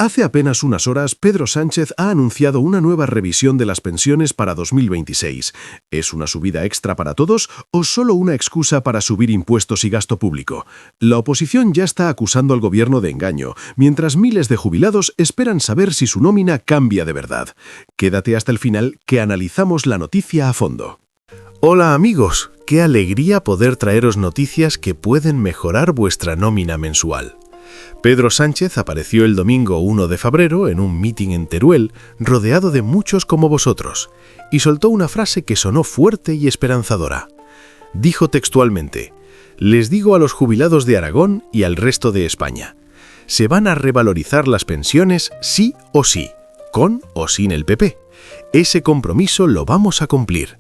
Hace apenas unas horas, Pedro Sánchez ha anunciado una nueva revisión de las pensiones para 2026. ¿Es una subida extra para todos o solo una excusa para subir impuestos y gasto público? La oposición ya está acusando al gobierno de engaño, mientras miles de jubilados esperan saber si su nómina cambia de verdad. Quédate hasta el final que analizamos la noticia a fondo. Hola amigos, qué alegría poder traeros noticias que pueden mejorar vuestra nómina mensual. Pedro Sánchez apareció el domingo 1 de febrero en un mitin en Teruel, rodeado de muchos como vosotros, y soltó una frase que sonó fuerte y esperanzadora. Dijo textualmente: «Les digo a los jubilados de Aragón y al resto de España, se van a revalorizar las pensiones sí o sí, con o sin el PP. Ese compromiso lo vamos a cumplir».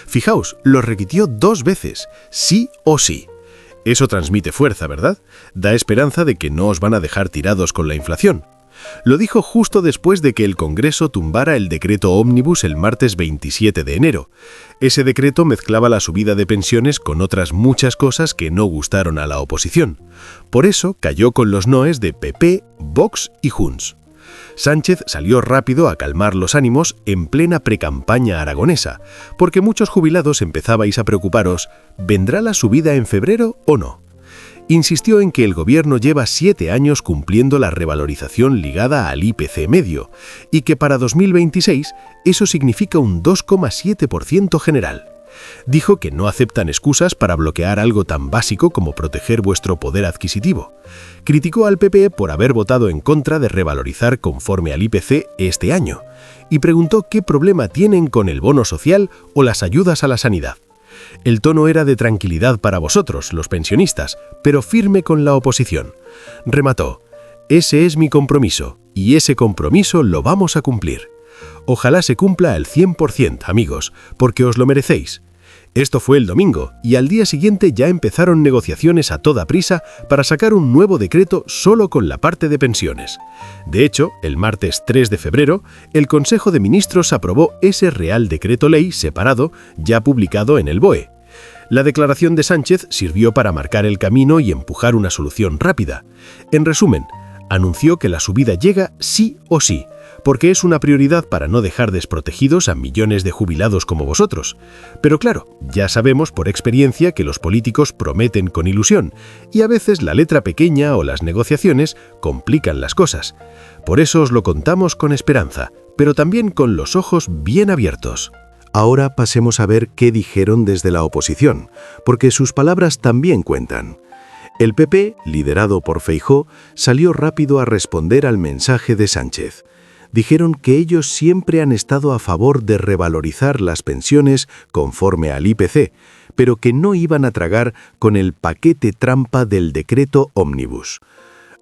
Fijaos, lo repitió 2 veces, sí o sí. Eso transmite fuerza, ¿verdad? Da esperanza de que no os van a dejar tirados con la inflación. Lo dijo justo después de que el Congreso tumbara el decreto ómnibus el martes 27 de enero. Ese decreto mezclaba la subida de pensiones con otras muchas cosas que no gustaron a la oposición. Por eso cayó con los noes de PP, Vox y Junts. Sánchez salió rápido a calmar los ánimos en plena precampaña aragonesa, porque muchos jubilados empezabais a preocuparos: ¿vendrá la subida en febrero o no? Insistió en que el gobierno lleva 7 años cumpliendo la revalorización ligada al IPC medio, y que para 2026 eso significa un 2,7% general. Dijo que no aceptan excusas para bloquear algo tan básico como proteger vuestro poder adquisitivo. Criticó al PP por haber votado en contra de revalorizar conforme al IPC este año, y preguntó qué problema tienen con el bono social o las ayudas a la sanidad. El tono era de tranquilidad para vosotros, los pensionistas, pero firme con la oposición. Remató: «Ese es mi compromiso, y ese compromiso lo vamos a cumplir. Ojalá se cumpla al 100%, amigos, porque os lo merecéis». Esto fue el domingo, y al día siguiente ya empezaron negociaciones a toda prisa para sacar un nuevo decreto solo con la parte de pensiones. De hecho, el martes 3 de febrero, el Consejo de Ministros aprobó ese Real Decreto Ley separado, ya publicado en el BOE. La declaración de Sánchez sirvió para marcar el camino y empujar una solución rápida. En resumen, anunció que la subida llega sí o sí, porque es una prioridad para no dejar desprotegidos a millones de jubilados como vosotros. Pero claro, ya sabemos por experiencia que los políticos prometen con ilusión, y a veces la letra pequeña o las negociaciones complican las cosas. Por eso os lo contamos con esperanza, pero también con los ojos bien abiertos. Ahora pasemos a ver qué dijeron desde la oposición, porque sus palabras también cuentan. El PP, liderado por Feijóo, salió rápido a responder al mensaje de Sánchez. Dijeron que ellos siempre han estado a favor de revalorizar las pensiones conforme al IPC, pero que no iban a tragar con el paquete trampa del decreto ómnibus.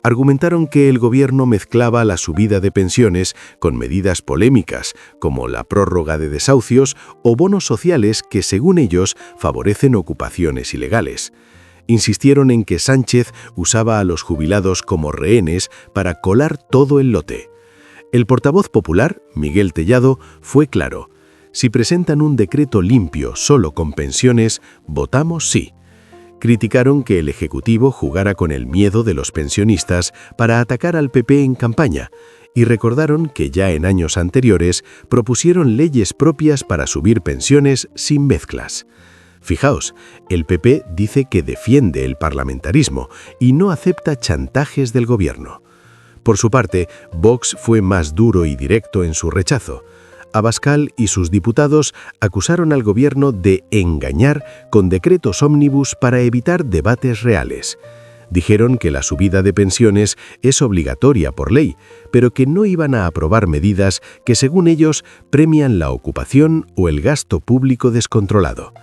Argumentaron que el gobierno mezclaba la subida de pensiones con medidas polémicas, como la prórroga de desahucios o bonos sociales que, según ellos, favorecen ocupaciones ilegales. Insistieron en que Sánchez usaba a los jubilados como rehenes para colar todo el lote. El portavoz popular, Miguel Tellado, fue claro: si presentan un decreto limpio solo con pensiones, votamos sí. Criticaron que el Ejecutivo jugara con el miedo de los pensionistas para atacar al PP en campaña, y recordaron que ya en años anteriores propusieron leyes propias para subir pensiones sin mezclas. Fijaos, el PP dice que defiende el parlamentarismo y no acepta chantajes del gobierno. Por su parte, Vox fue más duro y directo en su rechazo. Abascal y sus diputados acusaron al gobierno de engañar con decretos ómnibus para evitar debates reales. Dijeron que la subida de pensiones es obligatoria por ley, pero que no iban a aprobar medidas que, según ellos, premian la ocupación o el gasto público descontrolado.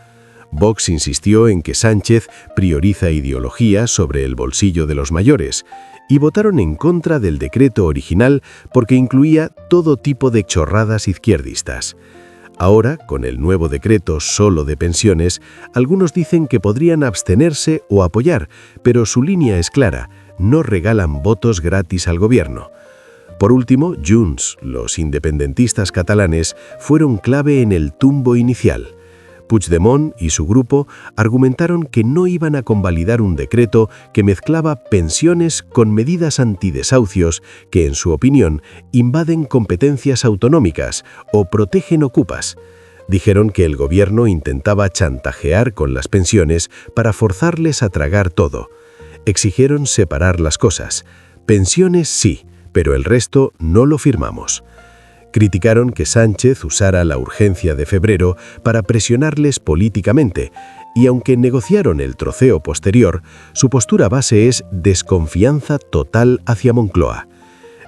Vox insistió en que Sánchez prioriza ideología sobre el bolsillo de los mayores, y votaron en contra del decreto original porque incluía todo tipo de chorradas izquierdistas. Ahora, con el nuevo decreto solo de pensiones, algunos dicen que podrían abstenerse o apoyar, pero su línea es clara: no regalan votos gratis al gobierno. Por último, Junts, los independentistas catalanes, fueron clave en el tumbo inicial. Puigdemont y su grupo argumentaron que no iban a convalidar un decreto que mezclaba pensiones con medidas antidesahucios que, en su opinión, invaden competencias autonómicas o protegen ocupas. Dijeron que el gobierno intentaba chantajear con las pensiones para forzarles a tragar todo. Exigieron separar las cosas. Pensiones sí, pero el resto no lo firmamos. Criticaron que Sánchez usara la urgencia de febrero para presionarles políticamente, y aunque negociaron el troceo posterior, su postura base es desconfianza total hacia Moncloa.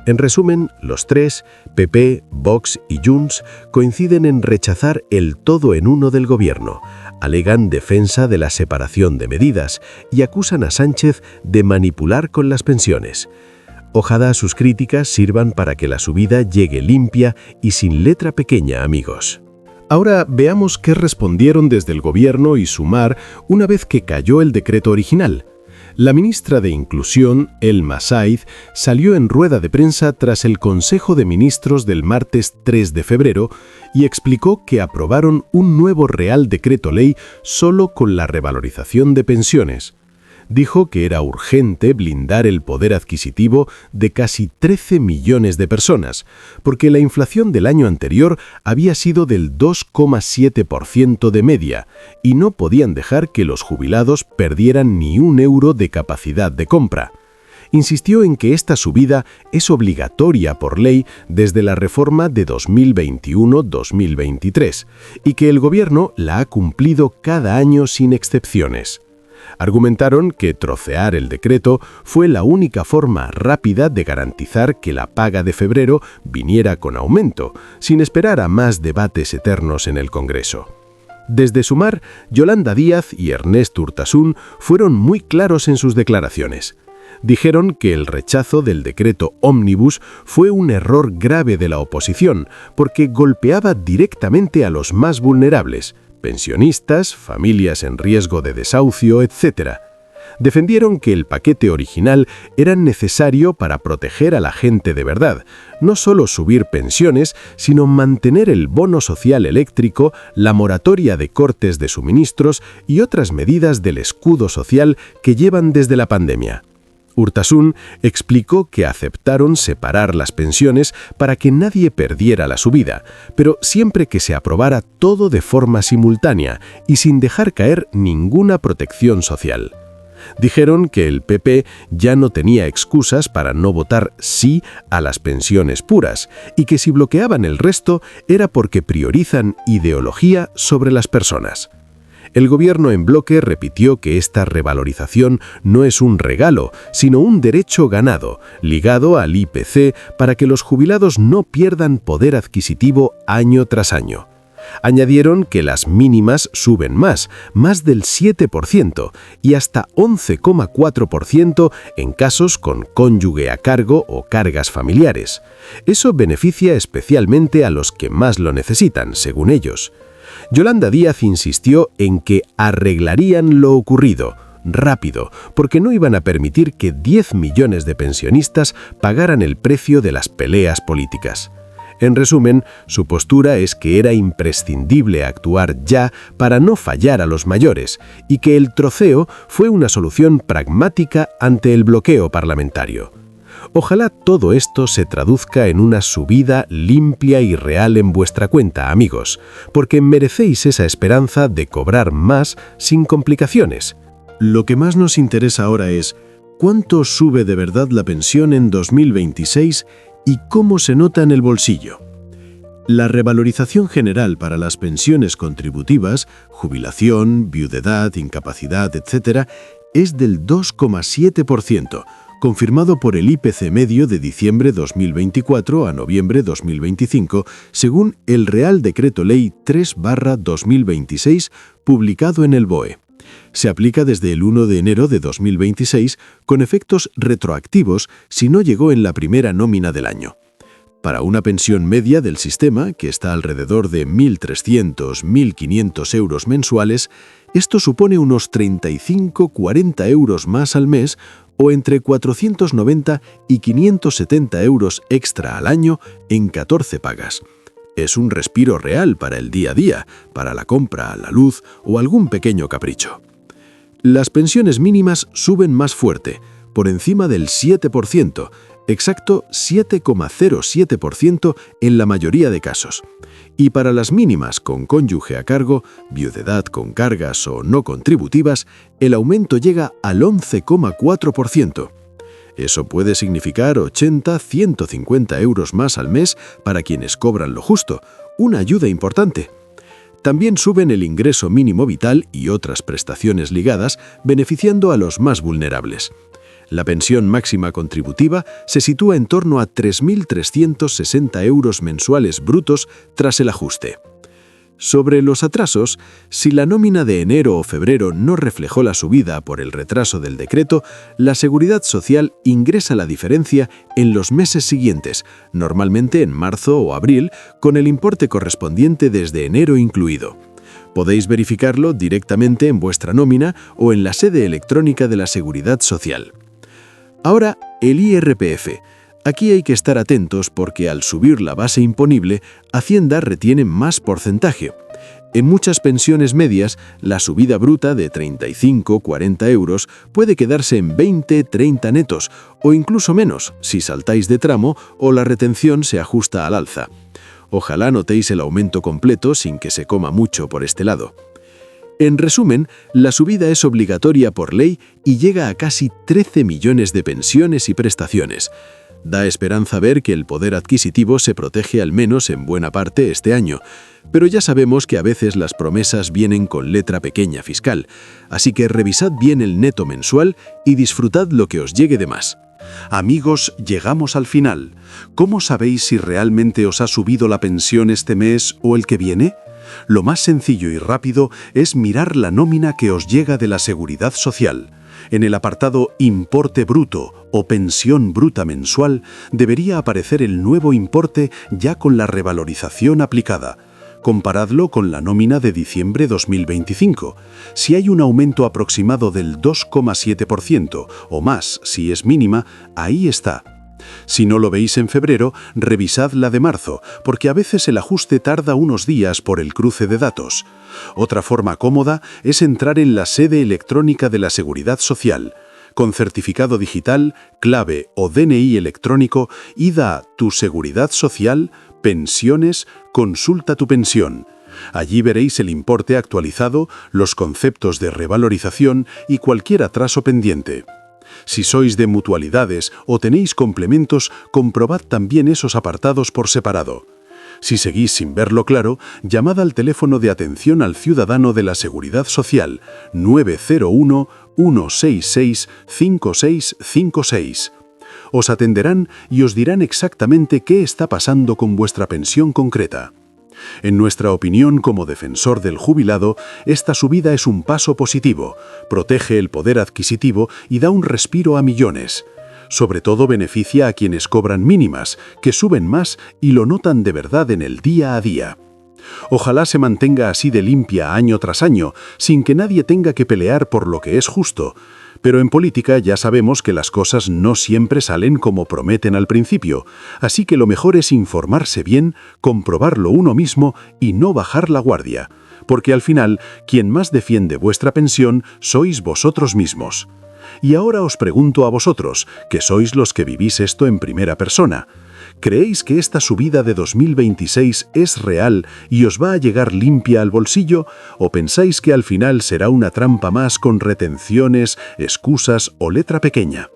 En resumen, los tres, PP, Vox y Junts, coinciden en rechazar el todo en uno del gobierno, alegan defensa de la separación de medidas y acusan a Sánchez de manipular con las pensiones. Ojalá sus críticas sirvan para que la subida llegue limpia y sin letra pequeña, amigos. Ahora veamos qué respondieron desde el gobierno y Sumar una vez que cayó el decreto original. La ministra de Inclusión, Elma Saiz, salió en rueda de prensa tras el Consejo de Ministros del martes 3 de febrero y explicó que aprobaron un nuevo Real Decreto Ley solo con la revalorización de pensiones. Dijo que era urgente blindar el poder adquisitivo de casi 13 millones de personas, porque la inflación del año anterior había sido del 2,7% de media, y no podían dejar que los jubilados perdieran ni un euro de capacidad de compra. Insistió en que esta subida es obligatoria por ley desde la reforma de 2021-2023, y que el gobierno la ha cumplido cada año sin excepciones. Argumentaron que trocear el decreto fue la única forma rápida de garantizar que la paga de febrero viniera con aumento, sin esperar a más debates eternos en el Congreso. Desde Sumar, Yolanda Díaz y Ernest Urtasun fueron muy claros en sus declaraciones. Dijeron que el rechazo del decreto ómnibus fue un error grave de la oposición, porque golpeaba directamente a los más vulnerables, pensionistas, familias en riesgo de desahucio, etc. Defendieron que el paquete original era necesario para proteger a la gente de verdad, no solo subir pensiones, sino mantener el bono social eléctrico, la moratoria de cortes de suministros y otras medidas del escudo social que llevan desde la pandemia. Urtasun explicó que aceptaron separar las pensiones para que nadie perdiera la subida, pero siempre que se aprobara todo de forma simultánea y sin dejar caer ninguna protección social. Dijeron que el PP ya no tenía excusas para no votar sí a las pensiones puras y que si bloqueaban el resto era porque priorizan ideología sobre las personas. El gobierno en bloque repitió que esta revalorización no es un regalo, sino un derecho ganado, ligado al IPC para que los jubilados no pierdan poder adquisitivo año tras año. Añadieron que las mínimas suben más del 7% y hasta 11,4% en casos con cónyuge a cargo o cargas familiares. Eso beneficia especialmente a los que más lo necesitan, según ellos. Yolanda Díaz insistió en que arreglarían lo ocurrido, rápido, porque no iban a permitir que 10 millones de pensionistas pagaran el precio de las peleas políticas. En resumen, su postura es que era imprescindible actuar ya para no fallar a los mayores y que el troceo fue una solución pragmática ante el bloqueo parlamentario. Ojalá todo esto se traduzca en una subida limpia y real en vuestra cuenta, amigos, porque merecéis esa esperanza de cobrar más sin complicaciones. Lo que más nos interesa ahora es ¿cuánto sube de verdad la pensión en 2026 y cómo se nota en el bolsillo? La revalorización general para las pensiones contributivas, jubilación, viudedad, incapacidad, etc., es del 2,7%, confirmado por el IPC medio de diciembre 2024 a noviembre 2025, según el Real Decreto Ley 3/2026, publicado en el BOE. Se aplica desde el 1 de enero de 2026, con efectos retroactivos si no llegó en la primera nómina del año. Para una pensión media del sistema, que está alrededor de 1.300–1.500 euros mensuales, esto supone unos 35–40 euros más al mes o entre 490 y 570 euros extra al año en 14 pagas. Es un respiro real para el día a día, para la compra, la luz o algún pequeño capricho. Las pensiones mínimas suben más fuerte, por encima del 7%, exacto 7,07% en la mayoría de casos. Y para las mínimas con cónyuge a cargo, viudedad con cargas o no contributivas, el aumento llega al 11,4%. Eso puede significar 80-150 euros más al mes para quienes cobran lo justo, una ayuda importante. También suben el ingreso mínimo vital y otras prestaciones ligadas, beneficiando a los más vulnerables. La pensión máxima contributiva se sitúa en torno a 3.360 euros mensuales brutos tras el ajuste. Sobre los atrasos, si la nómina de enero o febrero no reflejó la subida por el retraso del decreto, la Seguridad Social ingresa la diferencia en los meses siguientes, normalmente en marzo o abril, con el importe correspondiente desde enero incluido. Podéis verificarlo directamente en vuestra nómina o en la sede electrónica de la Seguridad Social. Ahora, el IRPF. Aquí hay que estar atentos porque al subir la base imponible, Hacienda retiene más porcentaje. En muchas pensiones medias, la subida bruta de 35-40 euros puede quedarse en 20-30 netos, o incluso menos, si saltáis de tramo o la retención se ajusta al alza. Ojalá notéis el aumento completo sin que se coma mucho por este lado. En resumen, la subida es obligatoria por ley y llega a casi 13 millones de pensiones y prestaciones. Da esperanza ver que el poder adquisitivo se protege al menos en buena parte este año, pero ya sabemos que a veces las promesas vienen con letra pequeña fiscal, así que revisad bien el neto mensual y disfrutad lo que os llegue de más. Amigos, llegamos al final. ¿Cómo sabéis si realmente os ha subido la pensión este mes o el que viene? Lo más sencillo y rápido es mirar la nómina que os llega de la Seguridad Social. En el apartado Importe Bruto o Pensión Bruta Mensual debería aparecer el nuevo importe ya con la revalorización aplicada. Comparadlo con la nómina de diciembre 2025. Si hay un aumento aproximado del 2,7% o más si es mínima, ahí está. Si no lo veis en febrero, revisad la de marzo, porque a veces el ajuste tarda unos días por el cruce de datos. Otra forma cómoda es entrar en la sede electrónica de la Seguridad Social. Con certificado digital, clave o DNI electrónico, id a Tu Seguridad Social, Pensiones, Consulta tu pensión. Allí veréis el importe actualizado, los conceptos de revalorización y cualquier atraso pendiente. Si sois de mutualidades o tenéis complementos, comprobad también esos apartados por separado. Si seguís sin verlo claro, llamad al teléfono de atención al ciudadano de la Seguridad Social 901-166-5656. Os atenderán y os dirán exactamente qué está pasando con vuestra pensión concreta. En nuestra opinión, como defensor del jubilado, esta subida es un paso positivo, protege el poder adquisitivo y da un respiro a millones. Sobre todo beneficia a quienes cobran mínimas, que suben más y lo notan de verdad en el día a día. Ojalá se mantenga así de limpia año tras año, sin que nadie tenga que pelear por lo que es justo. Pero en política ya sabemos que las cosas no siempre salen como prometen al principio, así que lo mejor es informarse bien, comprobarlo uno mismo y no bajar la guardia, porque al final quien más defiende vuestra pensión sois vosotros mismos. Y ahora os pregunto a vosotros, que sois los que vivís esto en primera persona, ¿creéis que esta subida de 2026 es real y os va a llegar limpia al bolsillo? ¿O pensáis que al final será una trampa más con retenciones, excusas o letra pequeña?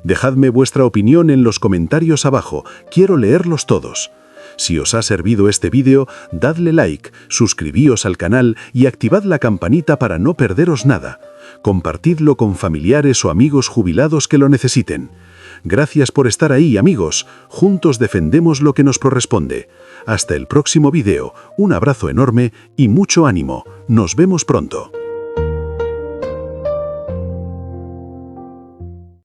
Dejadme vuestra opinión en los comentarios abajo, quiero leerlos todos. Si os ha servido este vídeo, dadle like, suscribíos al canal y activad la campanita para no perderos nada. Compartidlo con familiares o amigos jubilados que lo necesiten. Gracias por estar ahí, amigos. Juntos defendemos lo que nos corresponde. Hasta el próximo vídeo. Un abrazo enorme y mucho ánimo. Nos vemos pronto.